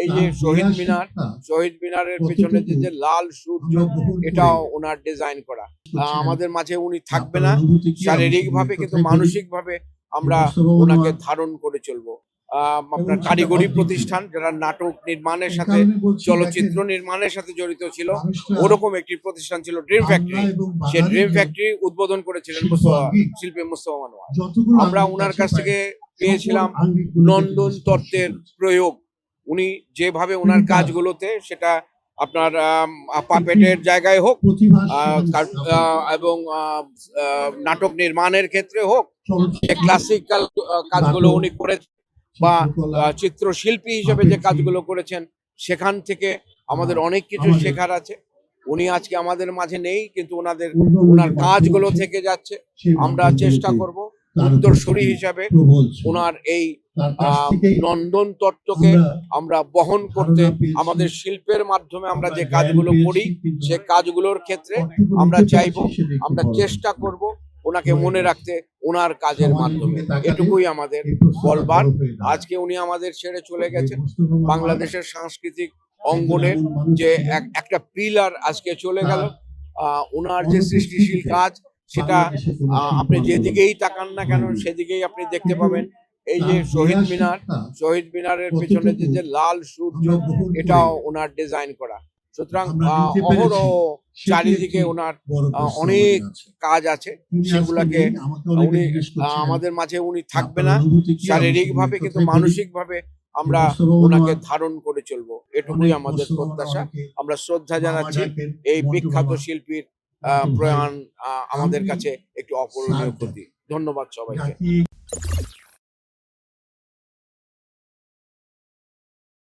এই যে শহীদ মিনারের পেছনে যে লাল সূর্য, এটাও ওনার ডিজাইন করা। আমাদের মাঝে উনি থাকবে না শারীরিক ভাবে, কিন্তু মানসিক ভাবে আমরা ওনাকে ধারণ করে চলবো। আপনার কারিগরি প্রতিষ্ঠান যারা নাটক নির্মাণের সাথে চলচ্চিত্র নির্মাণের সাথে জড়িত ছিল, ওরকম একটি প্রতিষ্ঠান ছিল ড্রিম ফ্যাক্টরি। সেই ড্রিম ফ্যাক্টরি উদ্বোধন করেছিলেন শিল্পী মুস্তফা মনোয়ার। আমরা ওনার কাছ থেকে পেয়েছিলাম নন্দন তত্ত্বের প্রয়োগ। উনি যেভাবে ওনার কাজগুলোতে, সেটা আপনার পাপেটের জায়গায় হোক এবং নাটক নির্মাণের ক্ষেত্রে হোক, ক্লাসিক্যাল কাজগুলো উনি করে বা চিত্রশিল্পী হিসেবে যে কাজগুলো করেছেন, সেখান থেকে আমাদের অনেক কিছু শেখার আছে। উনি আজকে আমাদের মাঝে নেই, কিন্তু ওনার কাজগুলো থেকে যাচ্ছে। আমরা চেষ্টা করব উত্তরসূরি হিসাবে ওনার এই নন্দন তত্ত্বকে আমরা বহন করতে। আমাদের শিল্পের মাধ্যমে আমরা যে কাজগুলো করি, সে কাজগুলোর ক্ষেত্রে আমরা চাইব, আমরা চেষ্টা করব ওনাকে মনে রাখতে ওনার কাজের মাধ্যমে। এটুকুই আমাদের বলবার। আজকে উনি আমাদের ছেড়ে চলে গেছেন। বাংলাদেশের সাংস্কৃতিক অঙ্গনের যে একটা পিলার আজকে চলে গেল। ওনার যে সৃষ্টিশীল কাজ, সেটা আপনি যেদিকেই তাকান না কেন, সেদিকেই আপনি দেখতে পাবেন। এই যে শহীদ মিনারের পেছনে যে লাল সূর্য, এটাও ওনার ডিজাইন করা। সুতরাং অহরহ চারিদিকে ওনার অনেক কাজ আছে, সেগুলাকে উনি আমাদের মাঝে উনি থাকবে না শারীরিক ভাবে, কিন্তু মানসিক ভাবে আমরা ওনাকে ধারণ করে চলবো। এটুকুই আমাদের প্রত্যাশা। আমরা শ্রদ্ধা জানাচ্ছি এই বিখ্যাত শিল্পীর প্রয়াণ আমাদের কাছে একটি অপূরণীয় ক্ষতি। ধন্যবাদ সবাইকে।